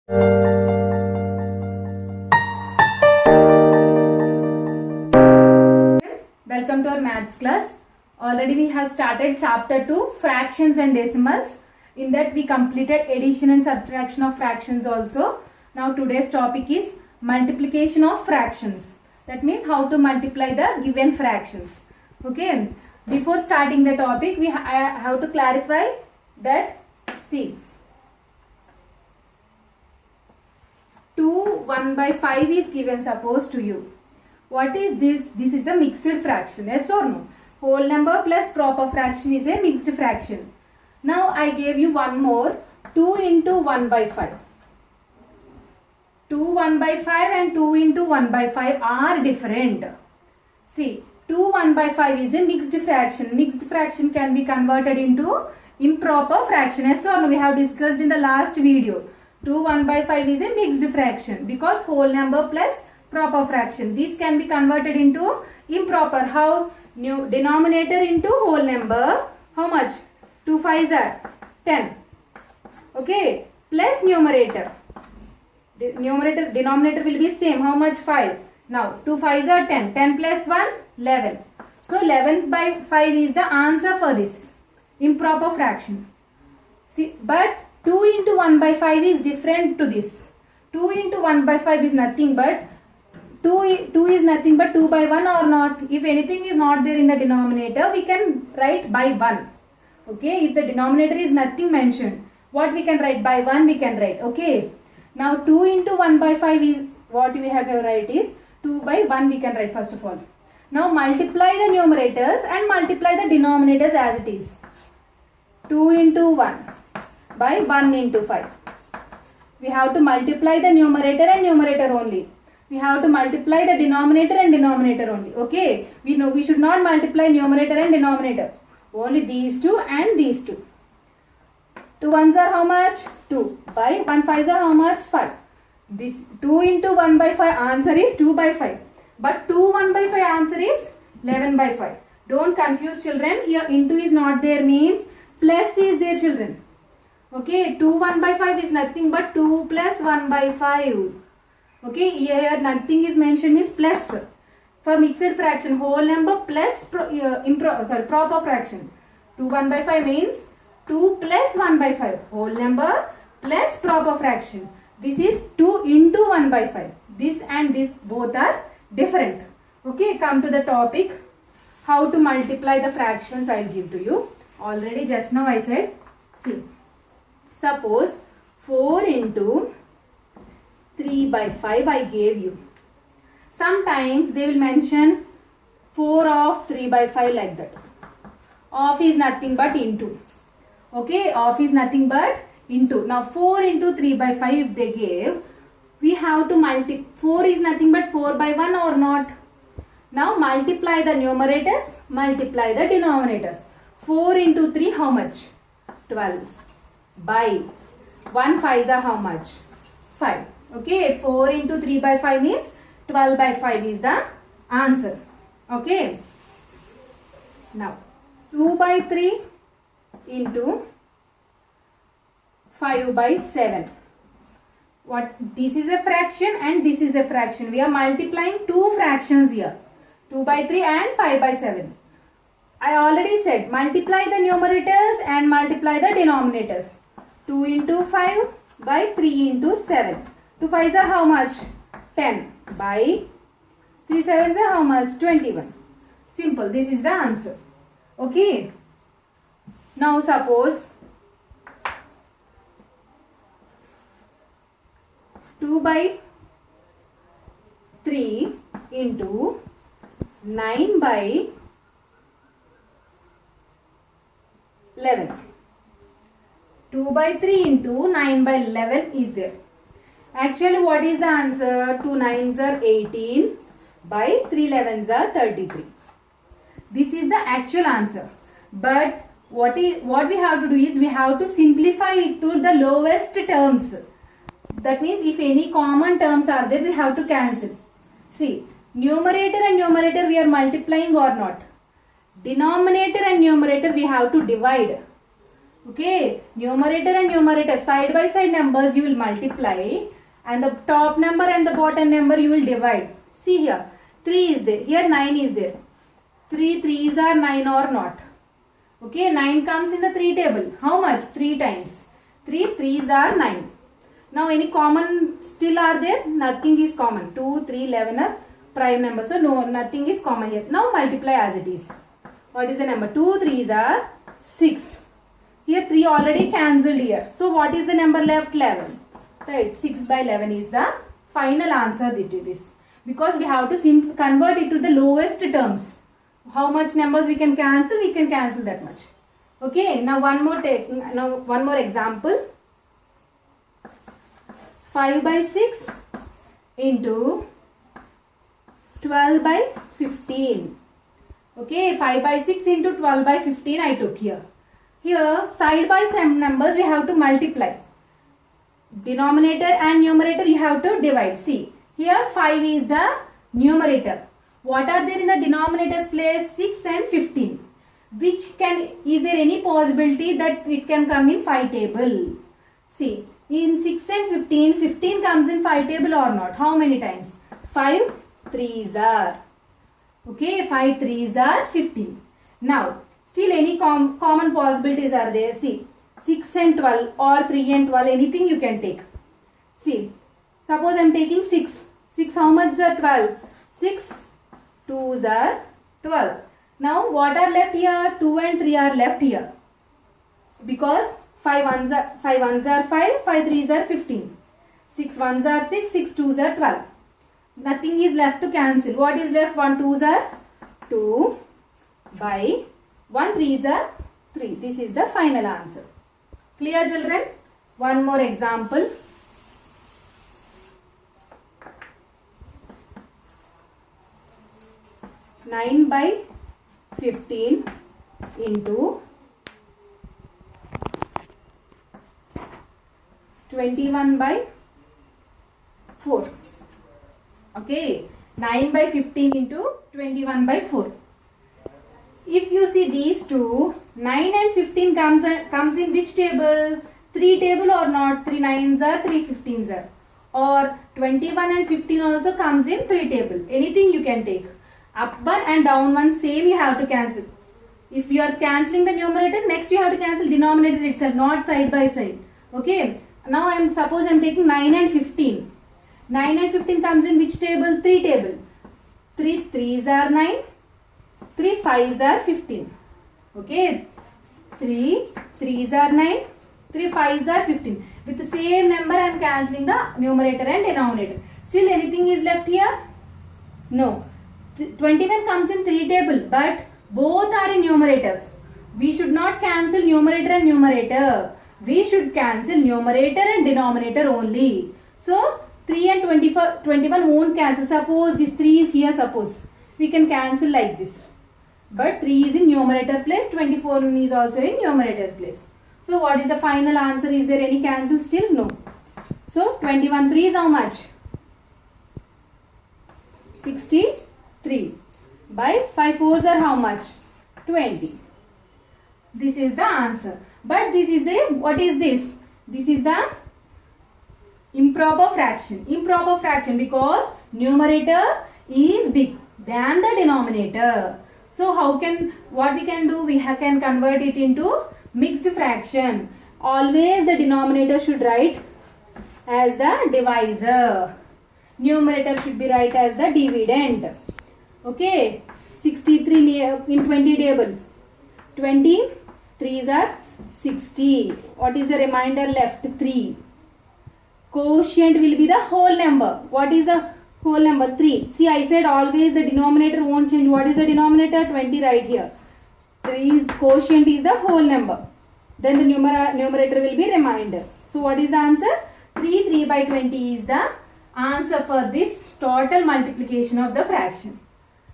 Welcome to our maths class. Already we have started chapter 2, fractions and decimals. In that we completed addition and subtraction of fractions also. Now today's topic is multiplication of fractions. That means how to multiply the given fractions. Okay. Before starting the topic, I have to clarify that. See, 2 1 by 5 is given, suppose, to you. What is this? This is a mixed fraction, yes or no? Whole number plus proper fraction is a mixed fraction. Now I gave you one more, 2 into 1 by 5. 2 1 by 5 and 2 into 1 by 5 are different. See, 2 1 by 5 is a mixed fraction. Mixed fraction can be converted into improper fraction, yes or no? We have discussed in the last video. 2 1 by 5 is a mixed fraction because whole number plus proper fraction. This can be converted into improper. How? New denominator into whole number. How much? 2 5s are 10. Okay. Plus numerator. Denominator will be same. How much? 5. Now 2 5s are 10. 10 plus 1, 11. So 11 by 5 is the answer for this improper fraction. See, but 2 into 1 by 5 is different to this. 2 into 1 by 5 is nothing but 2 is nothing but 2 by 1 or not. If anything is not there in the denominator, we can write by 1. Okay, if the denominator is nothing mentioned, what we can write? By 1 we can write. Okay, now 2 into 1 by 5 is what we have to write is 2 by 1 we can write first of all. Now multiply the numerators and multiply the denominators as it is. 2 into 1 by 1 into 5. We have to multiply the numerator and numerator only. We have to multiply the denominator and denominator only. Okay. We know we should not multiply numerator and denominator. Only these two and these two. 2 1s are how much? 2. By 1 5s are how much? 5. This 2 into 1 by 5 answer is 2 by 5. But 2 1 by 5 answer is 11 by 5. Don't confuse children. Here into is not there means plus is there, children. Okay. 2 1 by 5 is nothing but 2 plus 1 by 5. Okay, here nothing is mentioned is plus. For mixed fraction, whole number plus proper fraction. 2 1 by 5 means 2 plus 1 by 5. Whole number plus proper fraction. This is 2 into 1 by 5. This and this both are different. Okay, come to the topic. How to multiply the fractions I will give to you. Already just now I said, see, suppose 4 into 3 by 5 I gave you. Sometimes they will mention 4 of 3 by 5 like that. Of is nothing but into. Okay, of is nothing but into. Now 4 into 3 by 5 they gave. We have to multiply. 4 is nothing but 4 by 1 or not. Now multiply the numerators, multiply the denominators. 4 into 3 how much? 12. By 1 5s are how much? 5. Okay, 4 into 3 by 5 means 12 by 5 is the answer. Okay. Now, 2 by 3 into 5 by 7. What? This is a fraction and this is a fraction. We are multiplying two fractions here. 2 by 3 and 5 by 7. I already said multiply the numerators and multiply the denominators. 2 into 5 by 3 into 7. 2 5s are how much? 10 by 3 7s are how much? 21. Simple. This is the answer. Okay. Now suppose 2 by 3 into 9 by 11. 2 by 3 into 9 by 11 is there. Actually, what is the answer? 2 9s are 18 by 3 11s are 33. This is the actual answer. But what we have to do is we have to simplify it to the lowest terms. That means if any common terms are there, we have to cancel. See, numerator and numerator we are multiplying or not. Denominator and numerator we have to divide. Okay, numerator and numerator side by side numbers you will multiply, and the top number and the bottom number you will divide. See here, 3 is there, here 9 is there. 3 3s are 9 or not? Okay, 9 comes in the 3 table. How much? 3 times. 3 3s are 9. Now any common still are there? Nothing is common. 2, 3, 11 are prime numbers. So no, nothing is common here. Now multiply as it is. What is the number? 2 3s are 6. Here 3 already cancelled here. So what is the number left? 11. Right, 6 by 11 is the final answer to this. Because we have to convert it to the lowest terms. How much numbers we can cancel? We can cancel that much. Okay, now one more example. 5 by 6 into 12 by 15. Okay, 5 by 6 into 12 by 15 I took here. Here, side by side numbers we have to multiply. Denominator and numerator you have to divide. See, here 5 is the numerator. What are there in the denominator's place? 6 and 15. Is there any possibility that it can come in 5 table? See, in 6 and 15, 15 comes in 5 table or not? How many times? 5 3s are. Okay, 5 3s are 15. Now, still any common possibilities are there? See, 6 and 12 or 3 and 12, anything you can take. See, suppose I am taking 6. 6 how much are 12? 6 2s are 12. Now what are left here? 2 and 3 are left here. Because 5 1s are 5, 5 3s are 15. 6 1s are 6, 6 2s are 12. Nothing is left to cancel. What is left? 1 2s are 2 by 1 3s are 3. This is the final answer. Clear, children? One more example. 9 by 15 into 21 by 4. Okay, 9 by 15 into 21 by 4. If you see these two, 9 and 15 comes in which table? 3 table or not? 3 9s are, 3 15s are. Or 21 and 15 also comes in 3 table. Anything you can take. Up one and down one same you have to cancel. If you are cancelling the numerator, next you have to cancel denominator itself, not side by side. Okay. Now suppose I am taking 9 and 15. 9 and 15 comes in which table? 3 table. 3 3s are 9. 3 5s are 15. Okay. 3 3s are 9. 3 5s are 15. With the same number I am cancelling the numerator and denominator. Still anything is left here? No. 21 comes in 3 table, but both are in numerators. We should not cancel numerator and numerator. We should cancel numerator and denominator only. So 3 and 21 won't cancel. Suppose this 3 is here, suppose. We can cancel like this. But 3 is in numerator place, 24 is also in numerator place. So what is the final answer? Is there any cancel still? No. So 21 3 is how much? 63 by 5 4s are how much? 20. This is the answer. But this is the, what is this? This is the improper fraction. Improper fraction because numerator is big than the denominator. So what we can do? We can convert it into mixed fraction. Always the denominator should write as the divisor. Numerator should be write as the dividend. Okay, 63 in 20 table. 20 3s are 60. What is the remainder left? 3. Quotient will be the whole number. What is the whole number? 3. See, I said always the denominator won't change. What is the denominator? 20 right here. 3 quotient is the whole number. Then the numerator will be remainder. So what is the answer? 3 by 20 is the answer for this total multiplication of the fraction.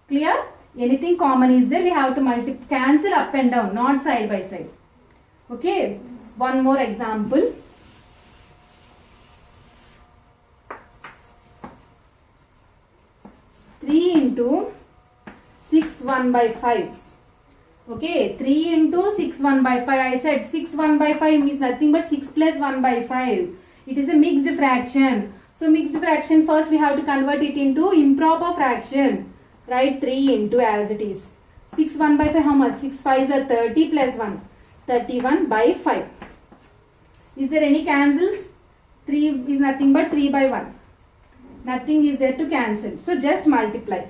Clear? Anything common is there, we have to cancel up and down, not side by side. Okay, one more example. Three into 6 1 by 5. Okay, 3 into 6 1 by 5. I said 6 1 by 5 means nothing but 6 plus 1 by 5. It is a mixed fraction. So mixed fraction, first we have to convert it into improper fraction. Write 3 into as it is. 6 1 by 5 how much? 6 5s are 30 plus 1. 31 by 5. Is there any cancels? 3 is nothing but 3 by 1. Nothing is there to cancel. So just multiply.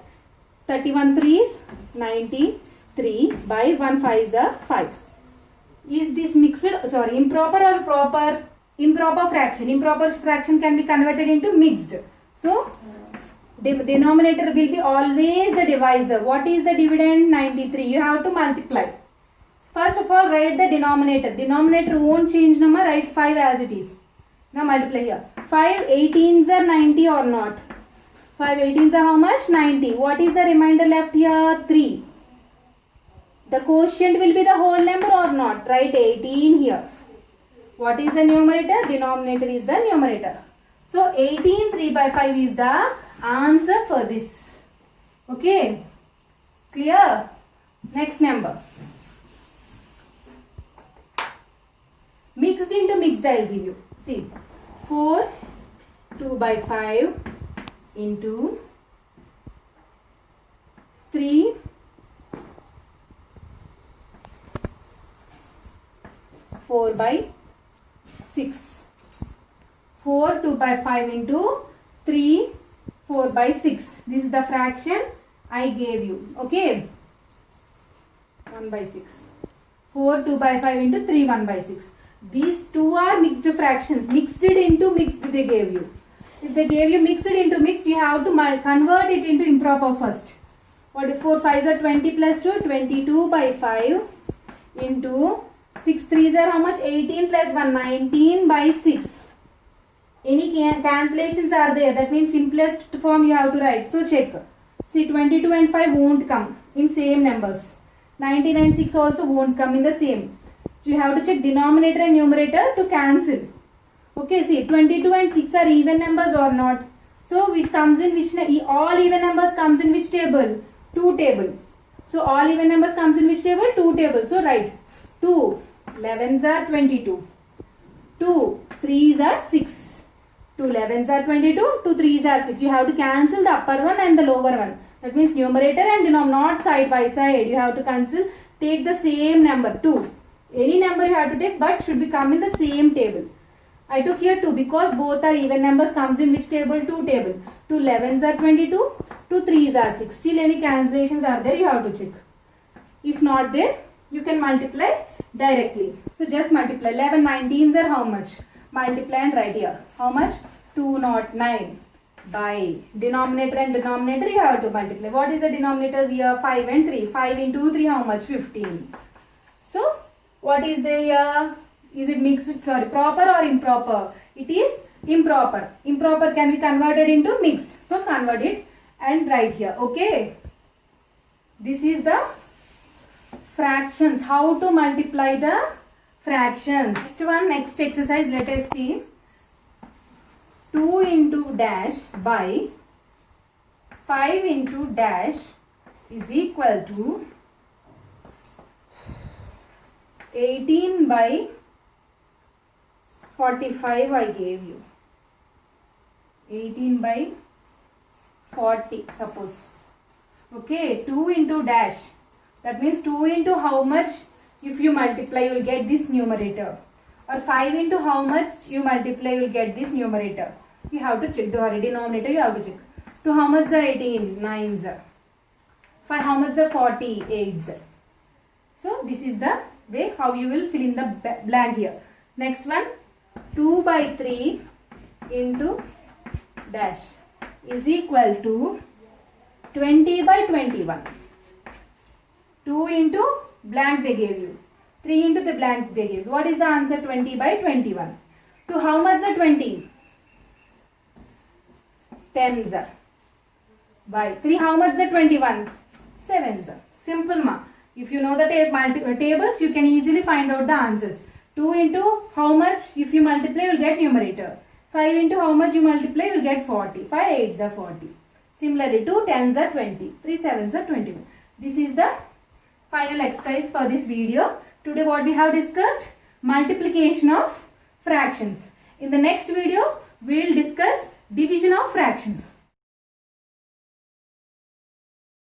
31 3s 93 by 1 5 is 5. Is this mixed? Sorry, improper or proper? Improper fraction. Improper fraction can be converted into mixed. So denominator will be always the divisor. What is the dividend? 93. You have to multiply. First of all, write the denominator. Denominator won't change number. Write 5 as it is. Now multiply here. 5 18s are 90 or not? 5 18s are how much? 90. What is the remainder left here? 3. The quotient will be the whole number or not? Write 18 here. What is the numerator? Denominator is the numerator. So 18 3 by 5 is the answer for this. Okay. Clear? Next number. Mixed into mixed I will give you. See. 4 2 by 5 into 3 4 by 6. 4 2 by 5 into 3 4 by 6. This is the fraction I gave you. Okay. 1 by 6. 4 2 by 5 into 3 1 by 6. These two are mixed fractions. Mixed into mixed they gave you. If they gave you mixed into mixed, you have to convert it into improper first. What if 4 5s are 20 plus 2? 22 by 5 into 6 3s are how much? 18 plus 1, 19 by 6. Any cancellations are there? That means simplest form you have to write. So check. See 22 and 5 won't come in same numbers. 19 and 6 also won't come in the same. So you have to check denominator and numerator to cancel. Okay, see 22 and 6 are even numbers or not? So which comes in which, all even numbers comes in which table? 2 table. So all even numbers comes in which table? 2 table. So write 2 11s are 22. 2 3s are 6. 2 11s are 22. 2 3s are 6. You have to cancel the upper one and the lower one. That means numerator and denominator not side by side. You have to cancel. Take the same number 2. Any number you have to take but should be come in the same table. I took here 2 because both are even numbers comes in which table? 2 table. 2 11s are 22. 2 3s are 6. Still any cancellations are there? You have to check. If not there, you can multiply directly. So just multiply. 11 19s are how much? Multiply and write here. How much? 209 by denominator and denominator you have to multiply. What is the denominators here? 5 and 3. 5 into 3 how much? 15. So what is there here? Is it mixed? Sorry, proper or improper? It is improper. Improper can be converted into mixed. So convert it and write here. Okay. This is the fractions. How to multiply the fractions. Next exercise, let us see. 2 into dash by 5 into dash is equal to 18 by 45 I gave you. 18 by 40 suppose. Okay, 2 into dash. That means 2 into how much? If you multiply, you will get this numerator. Or 5 into how much you multiply, you will get this numerator. You have to check the denominator, you have to check. 2 how much are 18? 9s. 5 how much are 40? 8s. So this is the way how you will fill in the blank here. Next one, 2 by 3 into dash is equal to 20 by 21. 2 into blank they gave you. 3 into the blank they gave you. What is the answer? 20 by 21. To how much are 20? 10s. By 3 how much are 21? 7s. Simple ma. If you know the tables, you can easily find out the answers. 2 into how much? If you multiply, you will get numerator. 5 into how much you multiply, you will get 40. 5 8s are 40. Similarly, 2 10s are 20. 3 7s are 21. This is the final exercise for this video. Today what we have discussed? Multiplication of fractions. In the next video, we will discuss division of fractions.